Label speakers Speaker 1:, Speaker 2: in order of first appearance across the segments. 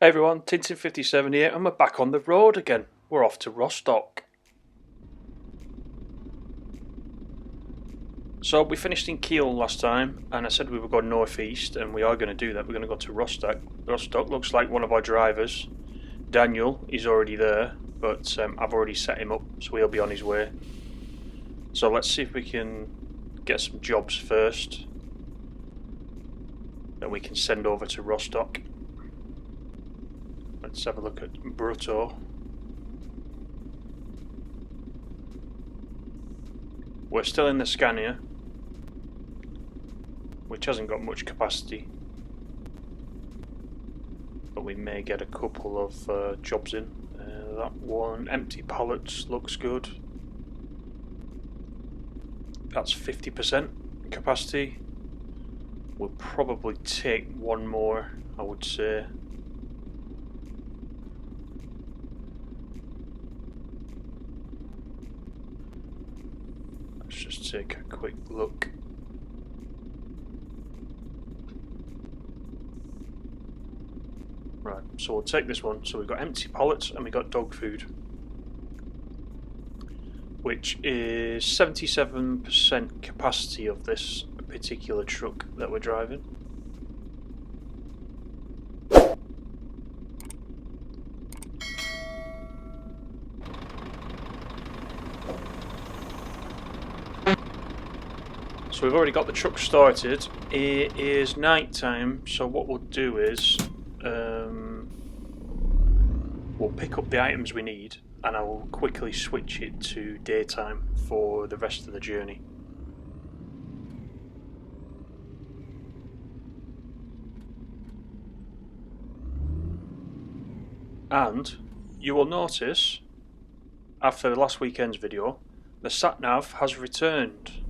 Speaker 1: Hey everyone, Tintin57 here, and we're back on the road again. We're off to Rostock. So we finished in Kiel last time, and I said we were going northeast, and we are going to do that. We're going to go to Rostock. Rostock looks like one of our drivers. Daniel is already there, but I've already set him up, so he'll be on his way. So let's see if we can get some jobs first that we can send over to Rostock. Let's have a look at Brutto. We're still in the Scania, which hasn't got much capacity, but we may get a couple of jobs in. That one, empty pallets, looks good. That's 50% capacity. We'll probably take one more, I would say. Let's just take a quick look. Right, so we'll take this one. So we've got empty pallets and we've got dog food, which is 77% capacity of this particular truck that we're driving. So we've already got the truck started. It is night time, so what we'll do is we'll pick up the items we need, and I will quickly switch it to daytime for the rest of the journey. And you will notice, after the last weekend's video, the SatNav has returned.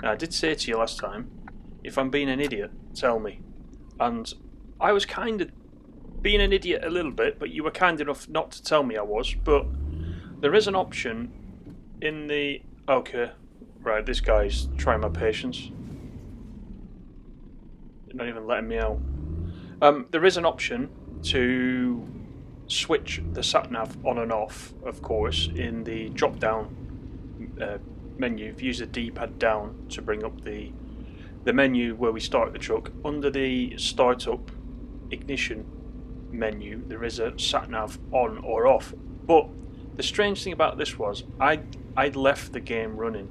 Speaker 1: Now, I did say to you last time, if I'm being an idiot, tell me. And I was kind of being an idiot a little bit, but you were kind enough not to tell me I was. But there is an option in the... Okay, right, this guy's trying my patience. Not even letting me out. There is an option to switch the SatNav on and off, of course, in the drop-down menu. If you use the D-pad down to bring up the menu where we start the truck, under the startup ignition menu there is a SatNav on or off. But the strange thing about this was I'd left the game running,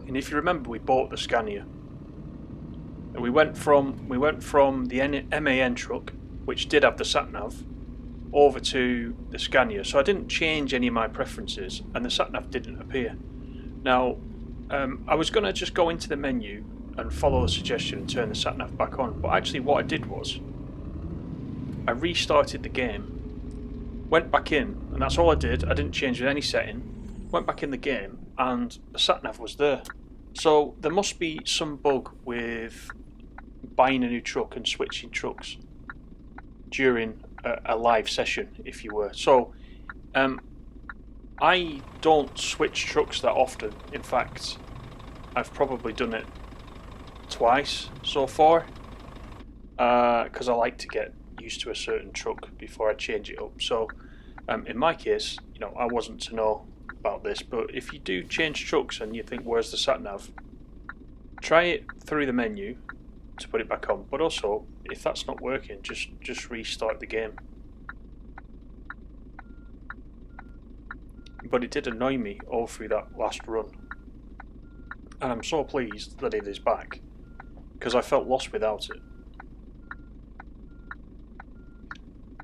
Speaker 1: and if you remember, we bought the Scania and we went from the MAN truck, which did have the SatNav, over to the Scania. So I didn't change any of my preferences and the SatNav didn't appear. Now, I was going to just go into the menu and follow the suggestion and turn the SatNav back on, but actually what I did was I restarted the game, went back in, and that's all I did. I didn't change any setting, went back in the game, and the SatNav was there. So there must be some bug with buying a new truck and switching trucks during a live session, if you were. So I don't switch trucks that often. In fact, I've probably done it twice so far, because I like to get used to a certain truck before I change it up. So in my case, you know, I wasn't to know about this, but if you do change trucks and you think where's the SatNav, try it through the menu to put it back on. But also, if that's not working, just restart the game. But it did annoy me all through that last run, and I'm so pleased that it is back, because I felt lost without it.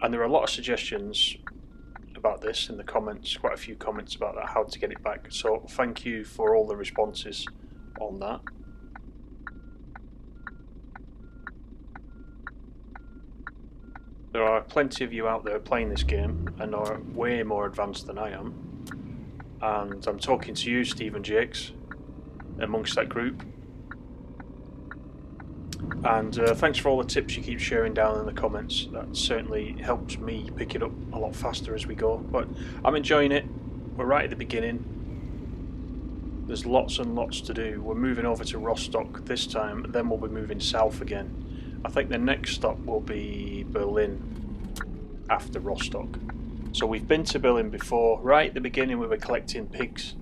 Speaker 1: And there are a lot of suggestions about this in the comments, quite a few comments about that, how to get it back. So thank you for all the responses on that. There are plenty of you out there playing this game and are way more advanced than I am. And I'm talking to you, Stephen Jakes, amongst that group. And thanks for all the tips you keep sharing down in the comments. That certainly helps me pick it up a lot faster as we go. But I'm enjoying it. We're right at the beginning. There's lots and lots to do. We're moving over to Rostock this time, then we'll be moving south again. I think the next stop will be Berlin after Rostock. So we've been to Berlin before. Right at the beginning we were collecting pigs,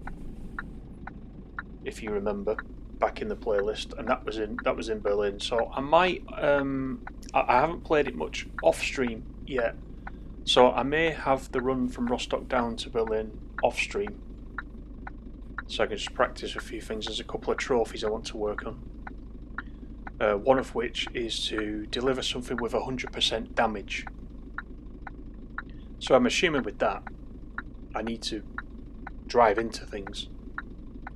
Speaker 1: if you remember, back in the playlist, and that was in Berlin. So I might I haven't played it much off stream yet, so I may have the run from Rostock down to Berlin off stream, so I can just practice a few things. There's a couple of trophies I want to work on. One of which is to deliver something with 100% damage. So I'm assuming with that, I need to drive into things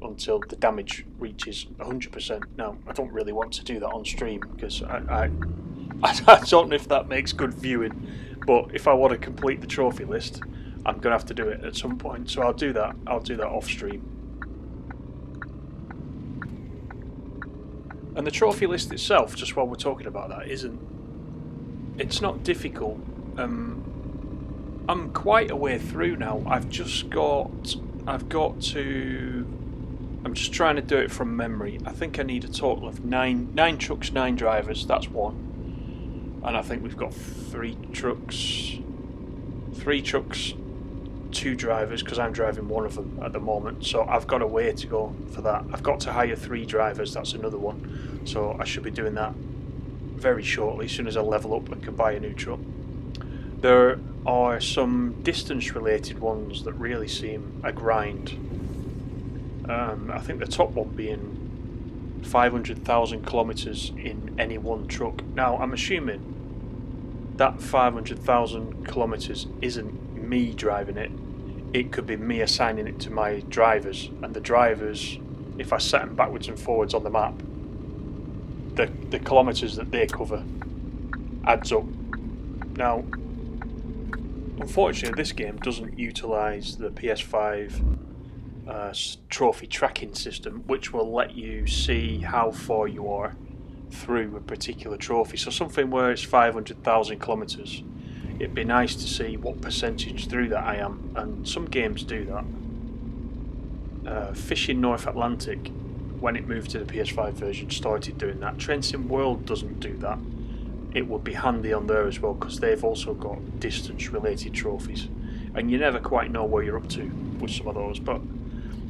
Speaker 1: until the damage reaches 100%. Now, I don't really want to do that on stream because I don't know if that makes good viewing, but if I want to complete the trophy list, I'm going to have to do it at some point. So I'll do that off stream. And the trophy list itself, just while we're talking about that, it's not difficult. I'm quite a way through now. I'm just trying to do it from memory. I think I need a total of nine trucks, 9 drivers. That's one. And I think we've got 3 trucks, 2 drivers, because I'm driving one of them at the moment. So I've got a way to go for that. I've got to hire 3 drivers. That's another one. So I should be doing that very shortly, as soon as I level up and can buy a new truck. There are some distance-related ones that really seem a grind. I think the top one being 500,000 kilometres in any one truck. Now, I'm assuming that 500,000 kilometres isn't me driving it. It could be me assigning it to my drivers, and the drivers, if I set them backwards and forwards on the map, the kilometres that they cover adds up. Now, unfortunately, this game doesn't utilise the PS5 trophy tracking system, which will let you see how far you are through a particular trophy. So something where it's 500,000 kilometres, it'd be nice to see what percentage through that I am, and some games do that. Fishing North Atlantic, when it moved to the PS5 version, started doing that. Train Sim World doesn't do that. It would be handy on there as well, because they've also got distance related trophies, and you never quite know where you're up to with some of those. But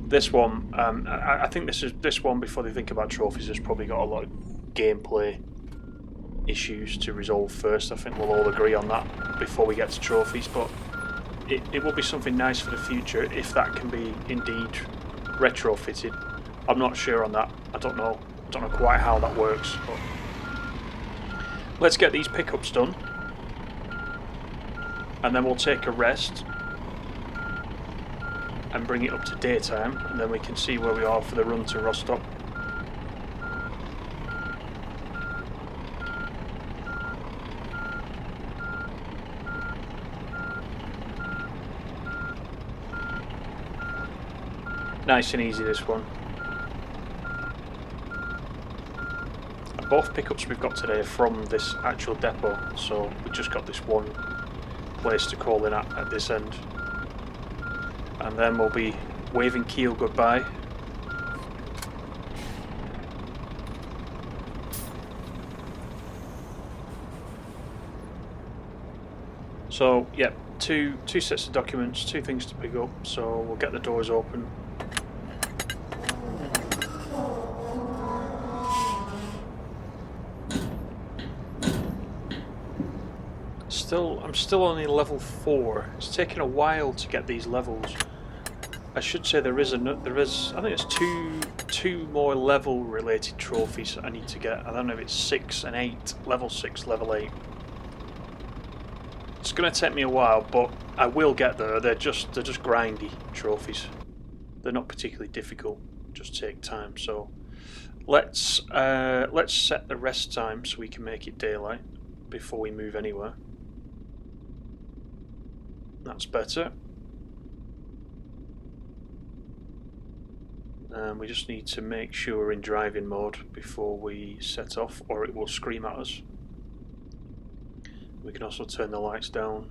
Speaker 1: this one, I think this one, before they think about trophies, has probably got a lot of gameplay issues to resolve first. I think we'll all agree on that before we get to trophies, but it will be something nice for the future if that can be indeed retrofitted. I'm not sure on that. I don't know quite how that works, but let's get these pickups done, and then we'll take a rest and bring it up to daytime, and then we can see where we are for the run to Rostock. Nice and easy, this one. And both pickups we've got today are from this actual depot, so we've just got this one place to call in at this end. And then we'll be waving Kiel goodbye. So, yeah, two sets of documents, 2 things to pick up, so we'll get the doors open. I'm still only level 4. It's taken a while to get these levels. I should say there is I think it's two more level related trophies I need to get. I don't know if it's 6 and 8, level 6, level 8. It's going to take me a while, but I will get there. They're just grindy trophies. They're not particularly difficult, just take time. So let's set the rest time so we can make it daylight before we move anywhere. That's better. And we just need to make sure we're in driving mode before we set off, or it will scream at us. We can also turn the lights down.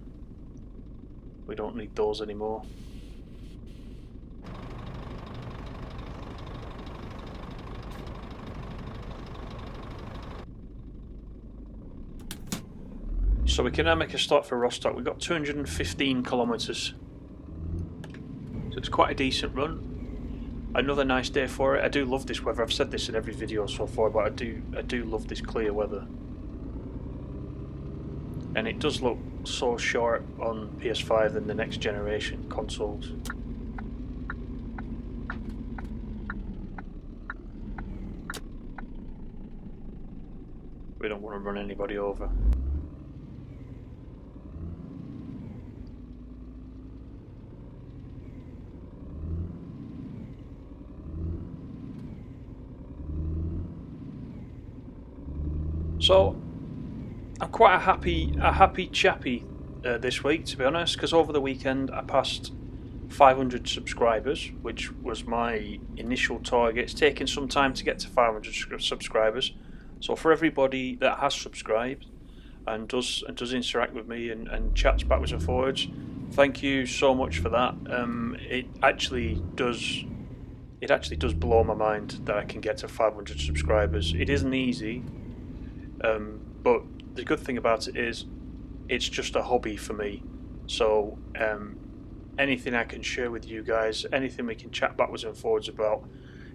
Speaker 1: We don't need those anymore. So we can now make a start for Rostock. We've got 215 kilometres. So it's quite a decent run. Another nice day for it. I do love this weather. I've said this in every video so far, but I do love this clear weather. And it does look so short on PS5 than the next generation consoles. We don't want to run anybody over. So I'm quite a happy chappy this week, to be honest, because over the weekend I passed 500 subscribers, which was my initial target. It's taken some time to get to 500 subscribers. So for everybody that has subscribed and does interact with me and chats backwards and forwards, thank you so much for that. It actually does blow my mind that I can get to 500 subscribers. It isn't easy, but the good thing about it is it's just a hobby for me. So anything I can share with you guys, anything we can chat backwards and forwards about,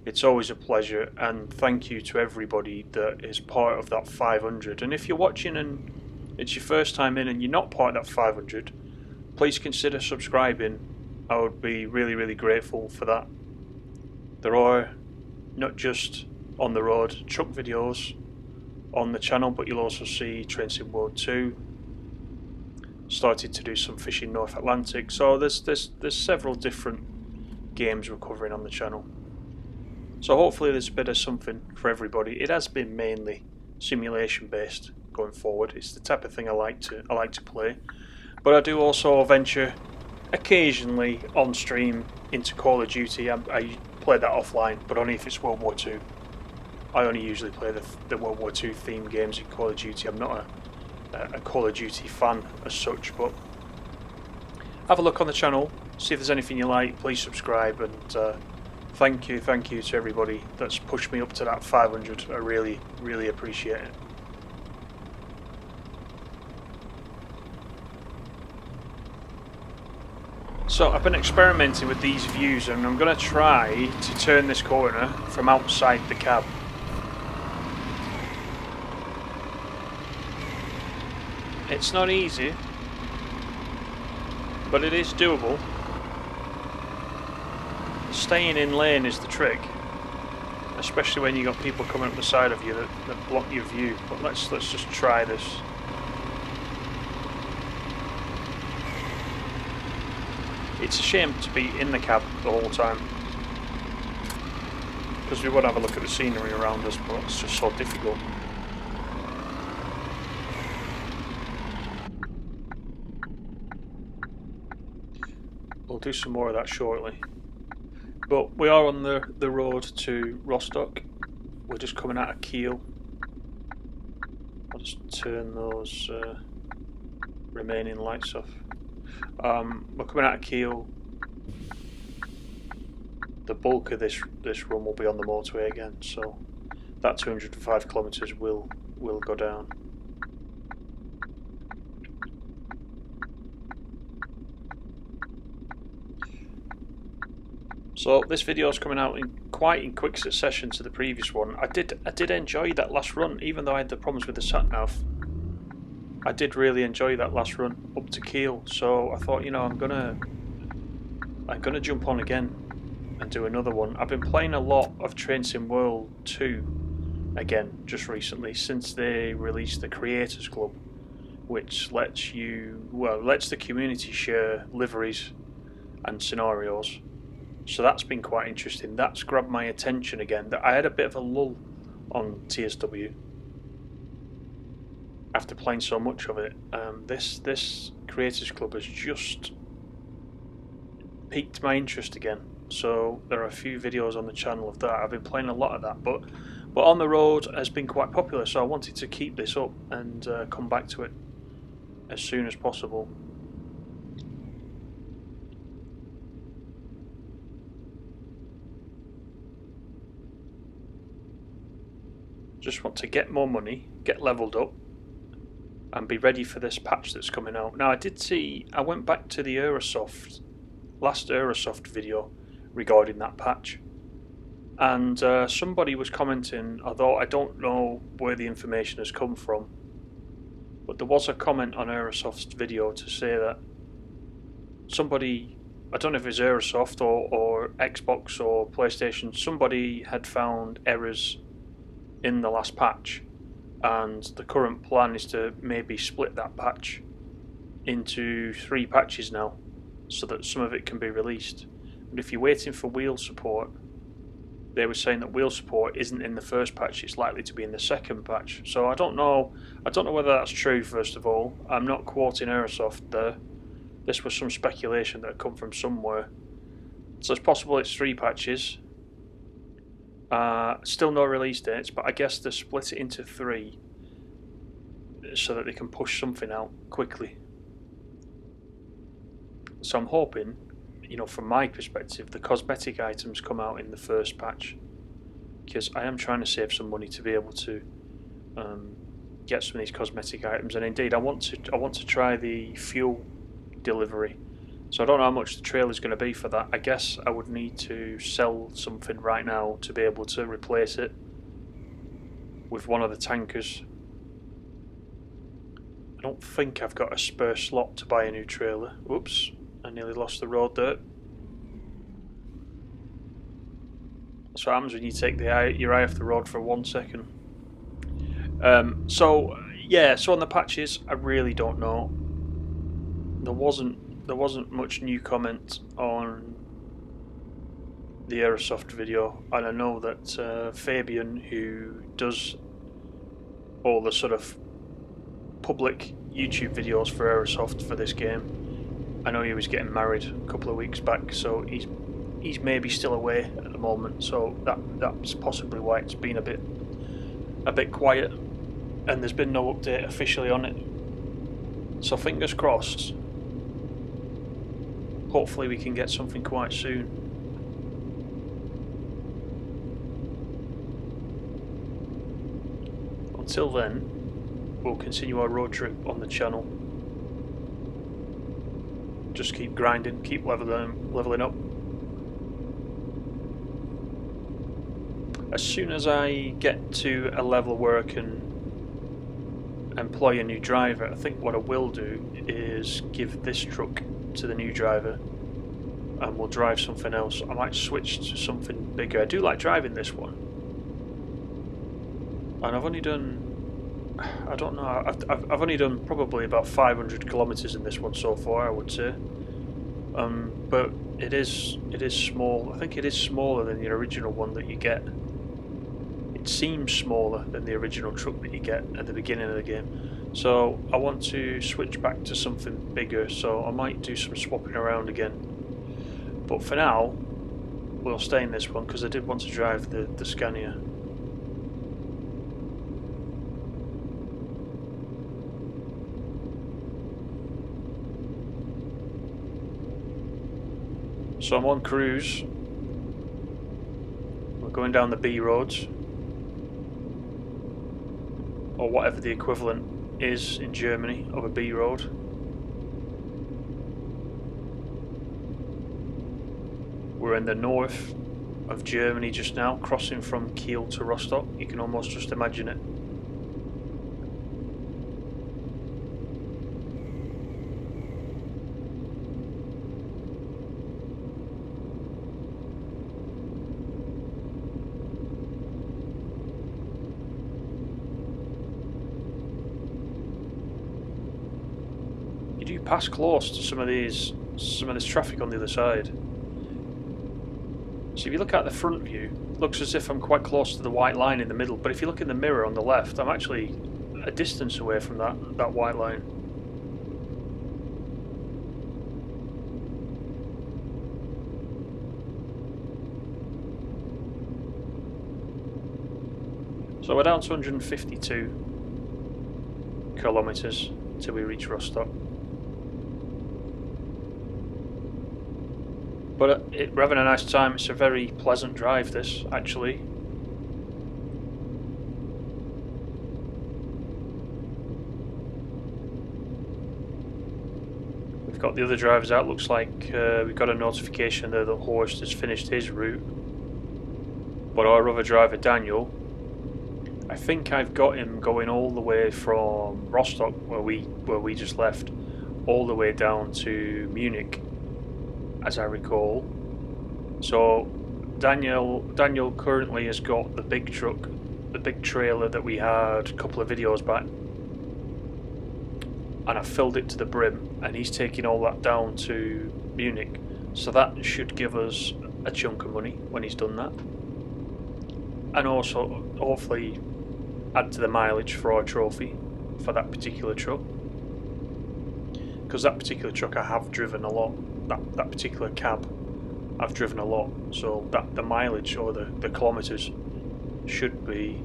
Speaker 1: it's always a pleasure. And thank you to everybody that is part of that 500. And if you're watching and it's your first time in and you're not part of that 500, please consider subscribing. I would be really grateful for that. There are not just on the road truck videos on the channel, but you'll also see Train Sim World 2. Started to do some fishing North Atlantic, so there's several different games we're covering on the channel. So hopefully there's a bit of something for everybody. It has been mainly simulation based going forward. It's the type of thing I like to play, but I do also venture occasionally on stream into Call of Duty. I play that offline, but only if it's World War II. I only usually play the World War II themed games in Call of Duty. I'm not a Call of Duty fan as such, but have a look on the channel, see if there's anything you like. Please subscribe, and thank you to everybody that's pushed me up to that 500. I really appreciate it. So I've been experimenting with these views, and I'm going to try to turn this corner from outside the cab. It's not easy, but it is doable. Staying in lane is the trick, especially when you got people coming up the side of you that block your view. But let's just try this. It's a shame to be in the cab the whole time, because we would have a look at the scenery around us, but it's just so difficult. We'll do some more of that shortly. But we are on the road to Rostock. We're just coming out of Kiel. I'll just turn those remaining lights off. We're coming out of Kiel. The bulk of this run will be on the motorway again, so that 205 kilometres will go down. So this video is coming out quite in quick succession to the previous one. I did enjoy that last run, even though I had the problems with the SatNav. I did really enjoy that last run up to Kiel. So I thought, you know, I'm gonna jump on again and do another one. I've been playing a lot of Train Sim World 2 again just recently, since they released the Creators Club, which lets the community share liveries and scenarios. So that's been quite interesting. That's grabbed my attention again. I had a bit of a lull on TSW after playing so much of it. This Creators Club has just piqued my interest again. So there are a few videos on the channel of that. I've been playing a lot of that, but On The Road has been quite popular, so I wanted to keep this up and come back to it as soon as possible. Just want to get more money, get leveled up, and be ready for this patch that's coming out. Now I went back to the last Eurosoft video regarding that patch, and somebody was commenting, although I don't know where the information has come from, but there was a comment on Eurosoft's video to say that somebody, I don't know if it was Eurosoft or Xbox or PlayStation, somebody had found errors in the last patch, and the current plan is to maybe split that patch into 3 patches now, so that some of it can be released. But if you're waiting for wheel support, they were saying that wheel support isn't in the first patch, it's likely to be in the second patch. So I don't know whether that's true. First of all, I'm not quoting Airsoft there. This was some speculation that had come from somewhere. So it's possible it's 3 patches. Still no release dates, but I guess they split it into 3 so that they can push something out quickly. So I'm hoping, from my perspective, the cosmetic items come out in the first patch, because I am trying to save some money to be able to get some of these cosmetic items. And indeed, I want to try the fuel delivery. So I don't know how much the trailer is going to be for that. I guess I would need to sell something right now to be able to replace it with one of the tankers. I don't think I've got a spare slot to buy a new trailer. Oops, I nearly lost the road there. That's what happens when you take your eye off the road for 1 second. So on the patches, I really don't know. There wasn't much new comment on the Airsoft video, and I know that Fabian, who does all the sort of public YouTube videos for Airsoft for this game, I know he was getting married a couple of weeks back, so he's maybe still away at the moment, so that's possibly why it's been a bit quiet, and there's been no update officially on it. So fingers crossed. Hopefully we can get something quite soon. Until then, we'll continue our road trip on the channel. Just keep grinding, keep leveling up. As soon as I get to a level where I can employ a new driver, I think what I will do is give this truck to the new driver and we'll drive something else. I might switch to something bigger. I do like driving this one, and I've only done, I don't know, I've only done probably about 500 kilometers in this one so far, I would say. But it is small. I think it is smaller than the original one that you get. It seems smaller than the original truck that you get at the beginning of the game. So I want to switch back to something bigger, so I might do some swapping around again. But for now, we'll stay in this one because I did want to drive the Scania. So I'm on cruise. We're going down the B roads, or whatever the equivalent is in Germany of a B road. We're in the north of Germany just now, crossing from Kiel to Rostock. You can almost just imagine it. You do pass close to some of this traffic on the other side. So if you look at the front view, it looks as if I'm quite close to the white line in the middle, but if you look in the mirror on the left, I'm actually a distance away from that white line. So we're down to 152 kilometers till we reach Rostock. But we're having a nice time. It's a very pleasant drive, this, actually. We've got the other drivers out. Looks like we've got a notification there that Horst has finished his route. But our other driver, Daniel, I think I've got him going all the way from Rostock, where we just left, all the way down to Munich, as I recall. So Daniel currently has got the big truck, the big trailer that we had a couple of videos back, and I filled it to the brim, and he's taking all that down to Munich. So that should give us a chunk of money when he's done that, and also hopefully add to the mileage for our trophy for that particular truck, because that particular truck I have driven a lot. That particular cab I've driven a lot, so that the mileage or the kilometers should be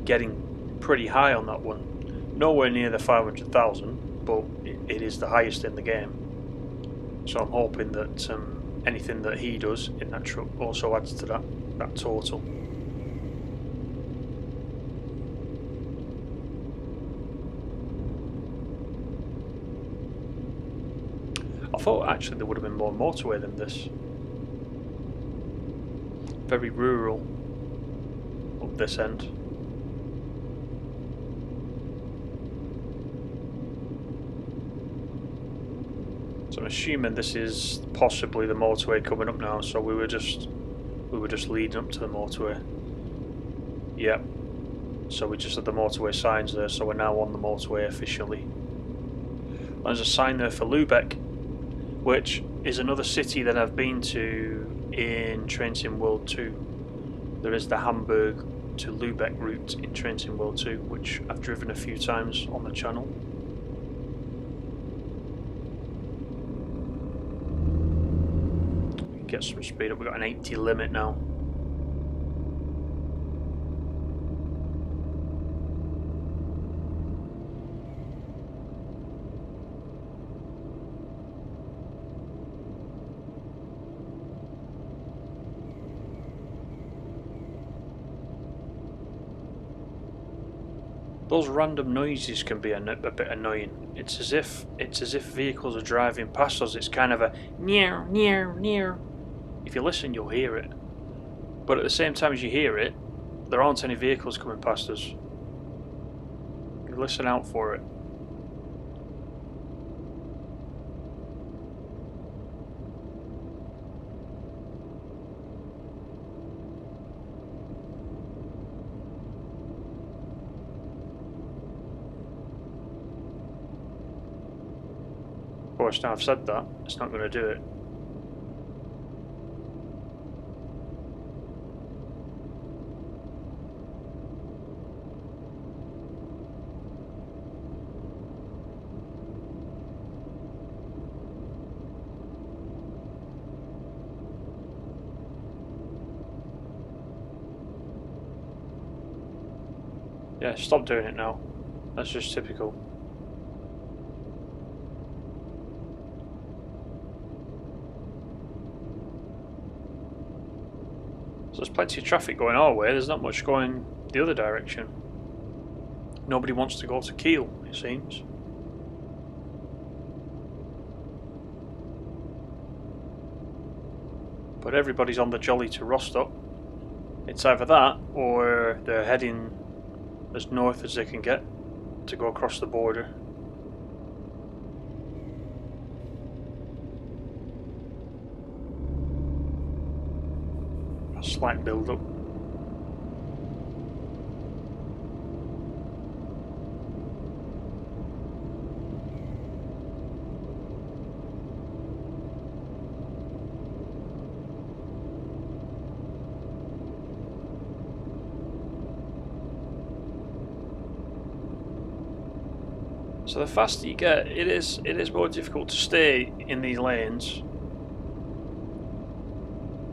Speaker 1: getting pretty high on that one. Nowhere near the 500,000, but it is the highest in the game. So I'm hoping that anything that he does in that truck also adds to that total. I thought actually there would have been more motorway than this. Very rural up this end. So I'm assuming this is possibly the motorway coming up now. So we were just leading up to the motorway. Yep. So we just had the motorway signs there. So we're now on the motorway officially. There's a sign there for Lübeck, which is another city that I've been to in Train Sim World 2. There is the Hamburg to Lübeck route in Train Sim World 2, which I've driven a few times on the channel. Get some speed up. We've got an 80 limit now. Those random noises can be a bit annoying. It's as if vehicles are driving past us. It's kind of a near, near, near. If you listen, you'll hear it. But at the same time as you hear it, there aren't any vehicles coming past us. You listen out for it. Of course, now I've said that, it's not going to do it. Yeah, stop doing it now. That's just typical. So there's plenty of traffic going our way, there's not much going the other direction. Nobody wants to go to Kiel, it seems. But everybody's on the jolly to Rostock. It's either that, or they're heading as north as they can get to go across the border. A slight build up. So the faster you get, it is more difficult to stay in these lanes.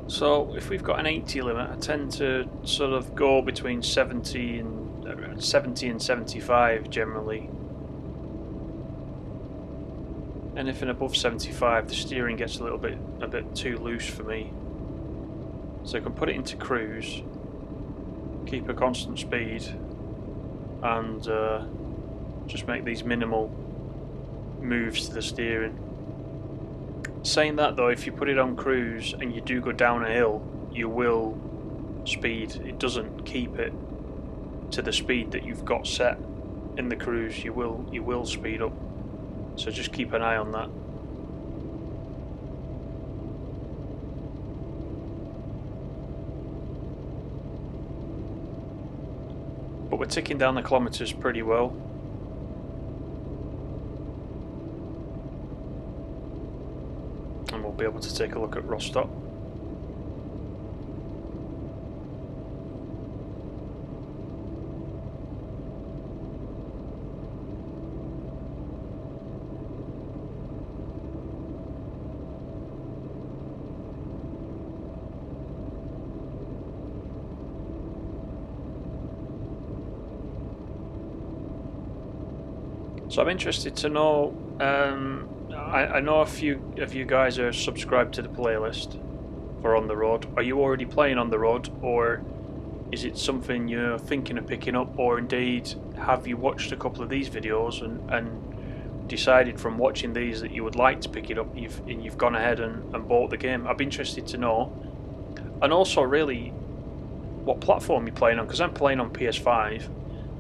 Speaker 1: So if we've got an 80 limit, I tend to sort of go between 70 and 75 generally. Anything above 75, the steering gets a bit too loose for me. So I can put it into cruise, keep a constant speed, and just make these minimal moves to the steering. Saying that though, if you put it on cruise and you do go down a hill, you will speed. It doesn't keep it to the speed that you've got set in the cruise. You will speed up. So just keep an eye on that. But we're ticking down the kilometres pretty well. And we'll be able to take a look at Rostock. So I'm interested to know, I know a few of you guys are subscribed to the playlist for On The Road. Are you already playing On The Road, or is it something you're thinking of picking up, or indeed have you watched a couple of these videos and decided from watching these that you would like to pick it up and you've gone ahead and bought the game? I'd be interested to know. And also really what platform you're playing on, because I'm playing on PS5,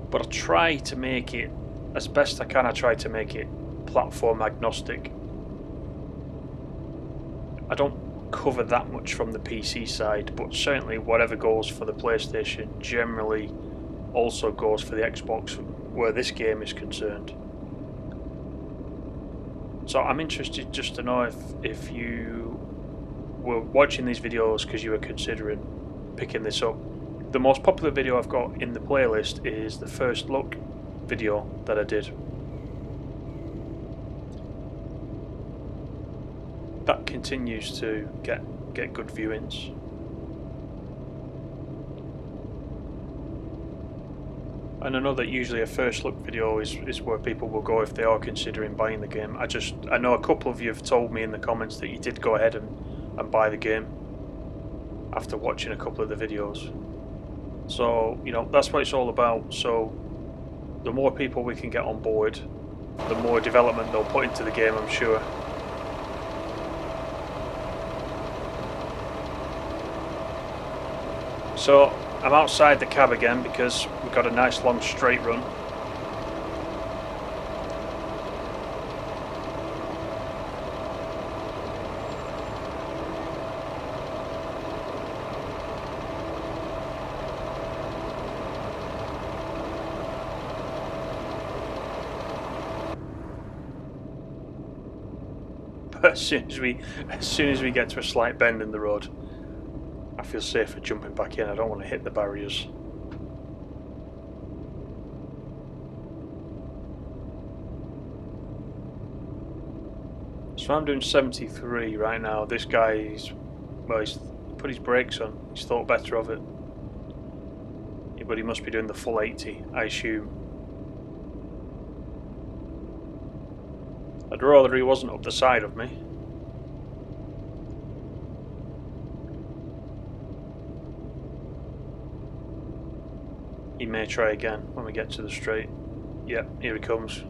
Speaker 1: but I try to make it as best I can. I try to make it platform agnostic. I don't cover that much from the PC side, but certainly whatever goes for the PlayStation generally also goes for the Xbox where this game is concerned. So I'm interested just to know if you were watching these videos because you were considering picking this up. The most popular video I've got in the playlist is the first look video that I did. That continues to get good viewings. And I know that usually a first look video is where people will go if they are considering buying the game. I know a couple of you have told me in the comments that you did go ahead and buy the game after watching a couple of the videos. So, you know, that's what it's all about. So the more people we can get on board, the more development they'll put into the game, I'm sure. So I'm outside the cab again because we've got a nice long straight run. But as soon as we get to a slight bend in the road, I feel safer jumping back in. I don't want to hit the barriers. So I'm doing 73 right now. This guy he's put his brakes on. He's thought better of it. Yeah, but he must be doing the full 80, I assume. I'd rather he wasn't up the side of me. He may try again when we get to the straight. Yep, here he comes.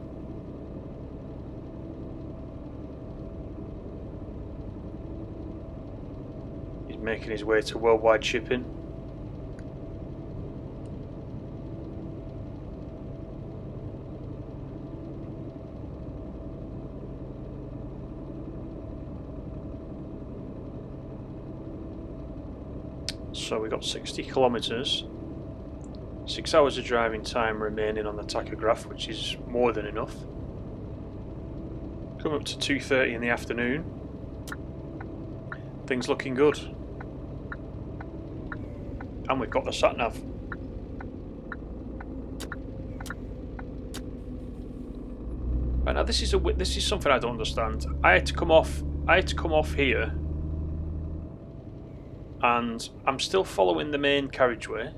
Speaker 1: He's making his way to worldwide shipping. So we got 60 kilometres. 6 hours of driving time remaining on the tachograph, which is more than enough. Come up to 2:30 in the afternoon. Things looking good. And we've got the SatNav. Right now, this is something I don't understand. I had to come off here, and I'm still following the main carriageway.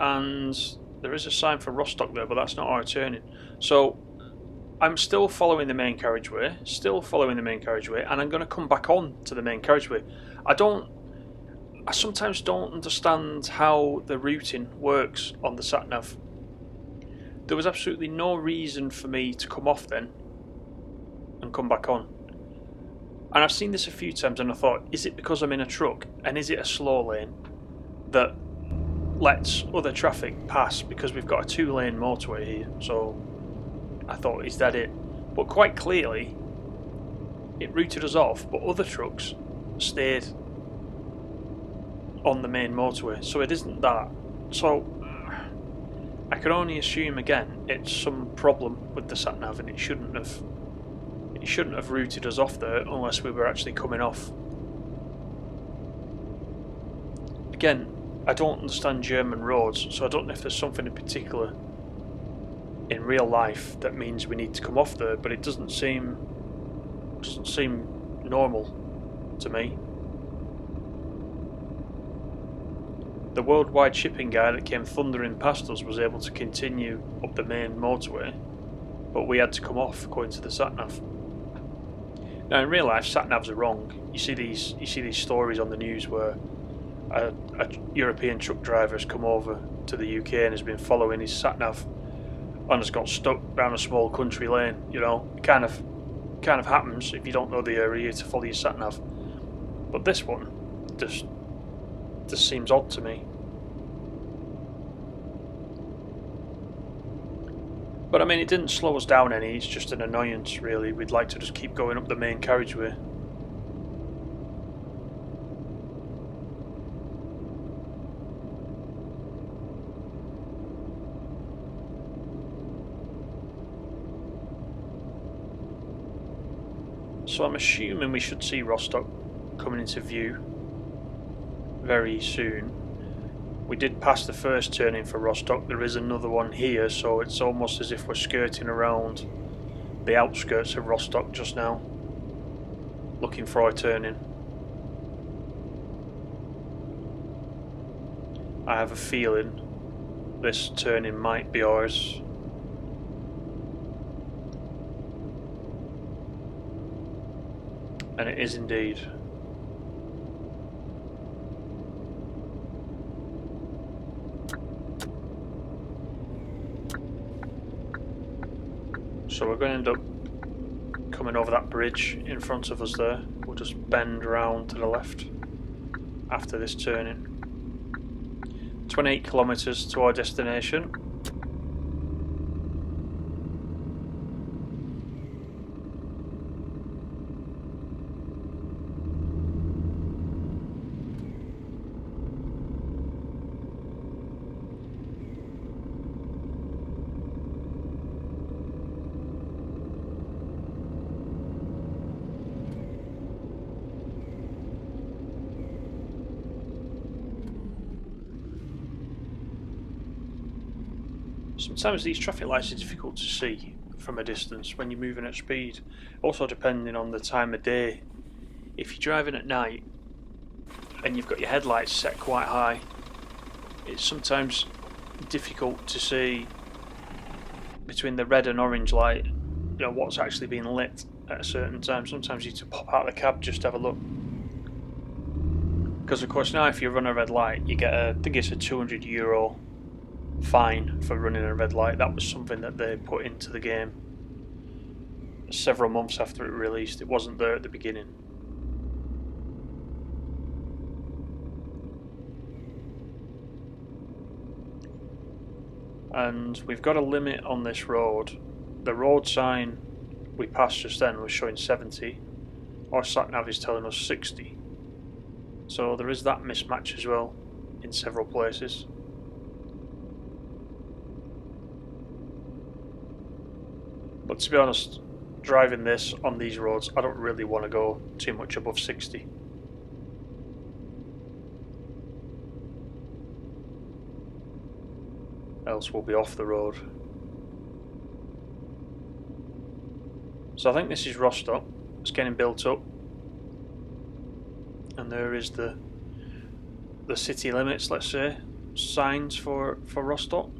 Speaker 1: And there is a sign for Rostock there, but that's not our turning. So I'm still following the main carriageway, and I'm going to come back on to the main carriageway. I sometimes don't understand how the routing works on the SatNav. there was absolutely no reason for me to come off then and come back on. And I've seen this a few times and I thought, is it because I'm in a truck and is it a slow lane that lets other traffic pass because we've got a 2-lane motorway here? So I thought, is that it? But quite clearly it routed us off, but other trucks stayed on the main motorway, so it isn't that. So I can only assume again it's some problem with the SatNav, and it shouldn't have routed us off there unless we were actually coming off. Again, I don't understand German roads, so I don't know if there's something in particular in real life that means we need to come off there, but it doesn't seem normal to me. The worldwide shipping guy that came thundering past us was able to continue up the main motorway, but we had to come off according to the SatNav. Now in real life, SatNavs are wrong. You see these stories on the news where a European truck driver has come over to the UK and has been following his SatNav and has got stuck down a small country lane. You know, it kind of happens if you don't know the area to follow your SatNav. But this one just seems odd to me. But I mean, it didn't slow us down any, it's just an annoyance really. We'd like to just keep going up the main carriageway. So I'm assuming we should see Rostock coming into view very soon. We did pass the first turning for Rostock. There is another one here, so it's almost as if we're skirting around the outskirts of Rostock just now, looking for our turning. I have a feeling this turning might be ours. And it is indeed. So we're going to end up coming over that bridge in front of us there. We'll just bend round to the left after this turning. 28 kilometres to our destination. Sometimes these traffic lights are difficult to see from a distance when you're moving at speed. Also depending on the time of day. If you're driving at night and you've got your headlights set quite high, it's sometimes difficult to see between the red and orange light, you know, what's actually being lit at a certain time. Sometimes you need to pop out of the cab just to have a look. Because of course now if you run a red light you get I think it's a €200 fine for running a red light. That was something that they put into the game several months after it released. It wasn't there at the beginning. And we've got a limit on this road. The road sign we passed just then was showing 70. Our SatNav is telling us 60. So there is that mismatch as well in several places. But to be honest, driving this on these roads, I don't really want to go too much above 60. Else we'll be off the road. So I think this is Rostock. It's getting built up. And there is the city limits, let's say, signs for Rostock.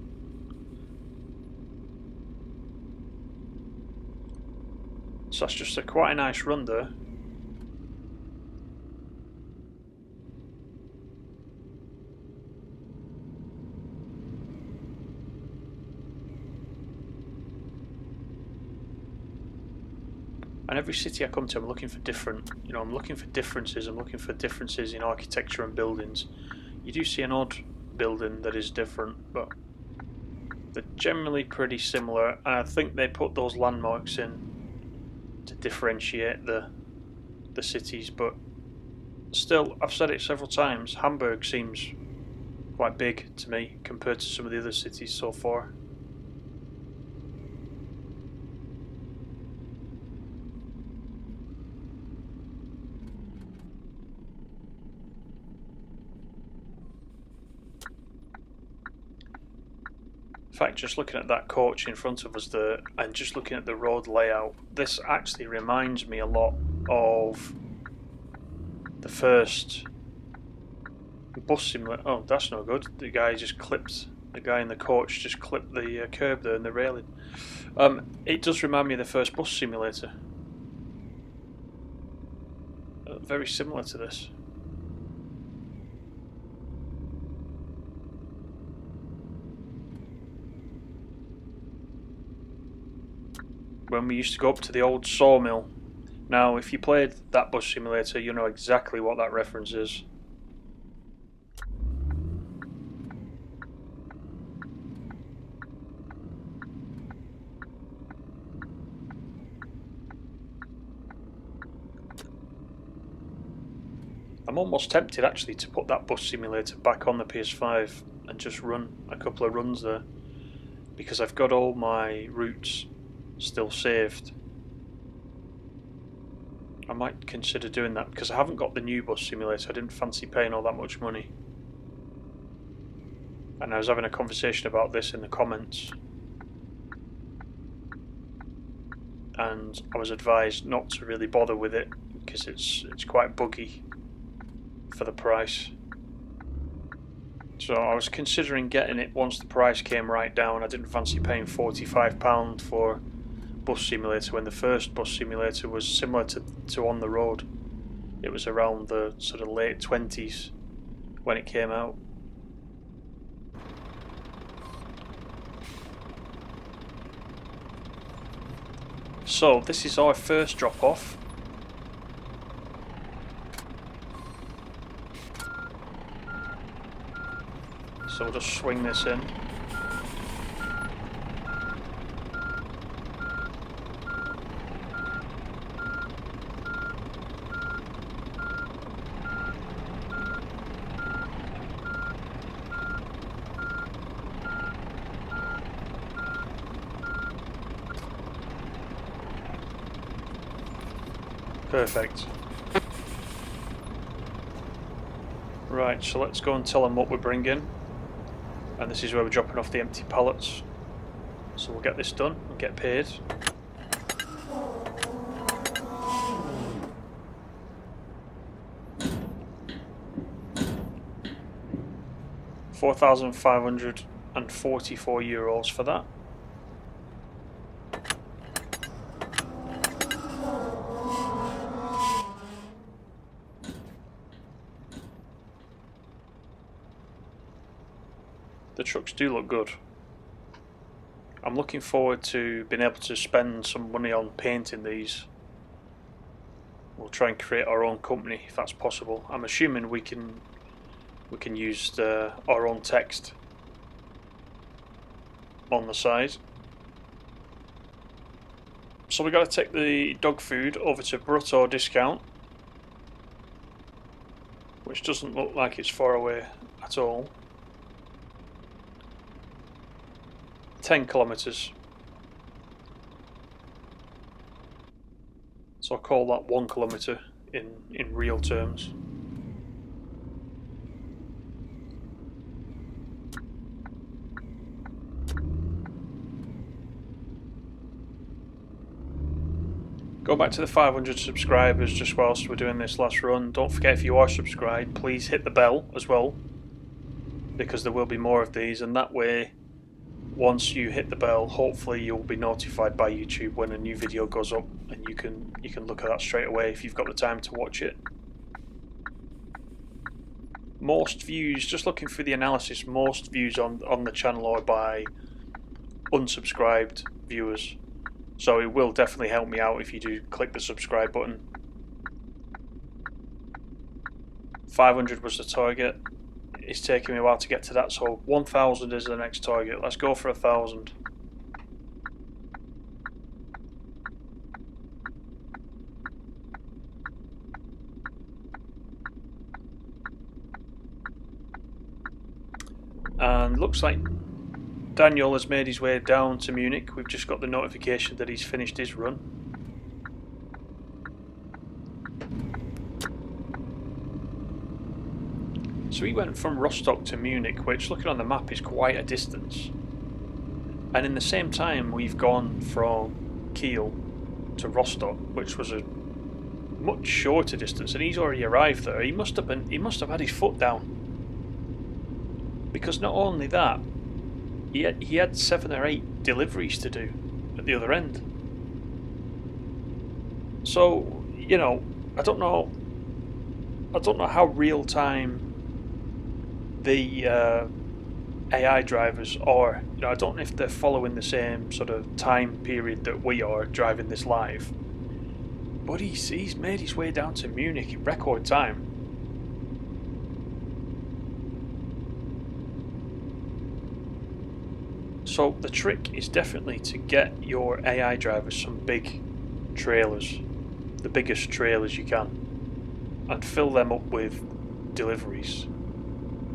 Speaker 1: So that's just quite a nice run there. And every city I come to, I'm looking for different, you know, I'm looking for differences. I'm looking for differences in architecture and buildings. You do see an odd building that is different, but they're generally pretty similar. And I think they put those landmarks in to differentiate the cities. But still, I've said it several times, Hamburg seems quite big to me compared to some of the other cities so far. In fact, just looking at that coach in front of us there, and just looking at the road layout, this actually reminds me a lot of the first bus simulator. Oh, that's no good. The guy in the coach just clipped the curb there and the railing. It does remind me of the first bus simulator. Very similar to this. When we used to go up to the old sawmill. Now, if you played that bus simulator, you know exactly what that reference is. I'm almost tempted actually to put that bus simulator back on the PS5 and just run a couple of runs there, because I've got all my routes still saved. I might consider doing that because I haven't got the new bus simulator. I didn't fancy paying all that much money. And I was having a conversation about this in the comments, and I was advised not to really bother with it because it's quite buggy for the price. So I was considering getting it once the price came right down. I didn't fancy paying £45 for bus simulator when the first bus simulator was similar to On The Road. It was around the sort of late 20s when it came out. So this is our first drop off. So we'll just swing this in. Perfect. Right, so let's go and tell them what we're bringing. And this is where we're dropping off the empty pallets. So we'll get this done and get paid. €4,544 for that. The trucks do look good. I'm looking forward to being able to spend some money on painting these. We'll try and create our own company if that's possible. I'm assuming we can use our own text on the side. So we've got to take the dog food over to Brutto Discount, which doesn't look like it's far away at all. 10 kilometres. So I'll call that 1 kilometre in real terms. Go back to the 500 subscribers just whilst we're doing this last run. Don't forget, if you are subscribed, please hit the bell as well, because there will be more of these, and that way once you hit the bell, hopefully you'll be notified by YouTube when a new video goes up, and you can look at that straight away if you've got the time to watch it. Most views, just looking through the analysis, most views on the channel are by unsubscribed viewers. So it will definitely help me out if you do click the subscribe button. 500 was the target. It's taking me a while to get to that, so 1,000 is the next target. Let's go for 1,000. And looks like Daniel has made his way down to Munich. We've just got the notification that he's finished his run. So he went from Rostock to Munich, which looking on the map is quite a distance. And in the same time we've gone from Kiel to Rostock, which was a much shorter distance, and he's already arrived there. He must have had his foot down. Because not only that, he had 7 or 8 deliveries to do at the other end. So, you know, I don't know how real time the AI drivers are. You know, I don't know if they're following the same sort of time period that we are driving this live. But he's made his way down to Munich in record time. So the trick is definitely to get your AI drivers some big trailers, the biggest trailers you can, and fill them up with deliveries.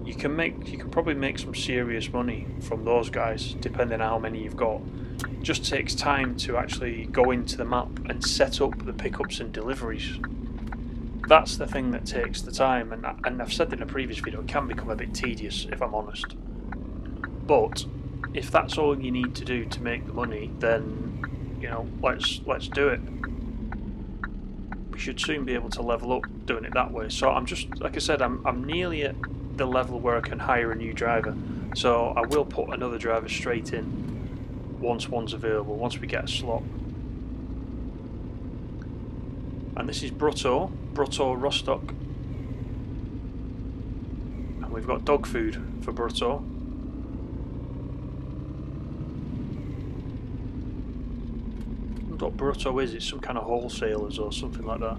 Speaker 1: You can probably make some serious money from those guys, depending on how many you've got. It just takes time to actually go into the map and set up the pickups and deliveries. That's the thing that takes the time, and I've said in a previous video, it can become a bit tedious if I'm honest. But if that's all you need to do to make the money, then, you know, let's do it. We should soon be able to level up doing it that way. So I'm just, like I said, I'm nearly at the level where I can hire a new driver. So I will put another driver straight in once one's available, once we get a slot. And this is Brutto Rostock. And we've got dog food for Brutto. What Brutto is, it's some kind of wholesalers or something like that.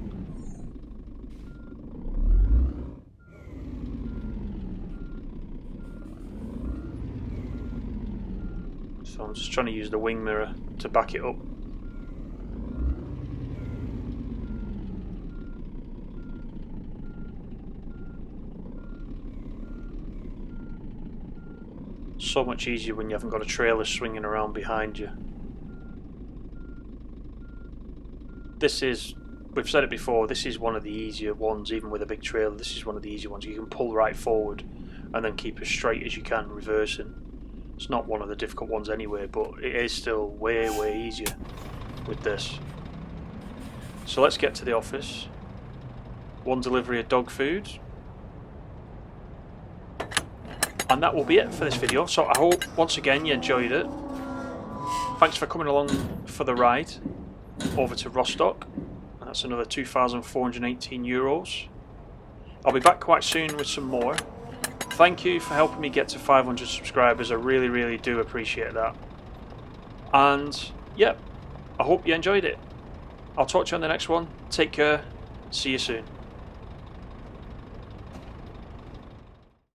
Speaker 1: So I'm just trying to use the wing mirror to back it up. So much easier when you haven't got a trailer swinging around behind you. This is, we've said it before, this is one of the easier ones. Even with a big trailer, this is one of the easier ones. You can pull right forward and then keep as straight as you can reversing. It's not one of the difficult ones anyway, but it is still way easier with this. So let's get to the office. One delivery of dog food. And that will be it for this video. So I hope once again you enjoyed it. Thanks for coming along for the ride over to Rostock. That's another €2,418. I'll be back quite soon with some more. Thank you for helping me get to 500 subscribers. I really do appreciate that. And yeah, I hope you enjoyed it. I'll talk to you on the next one. Take care. See you soon.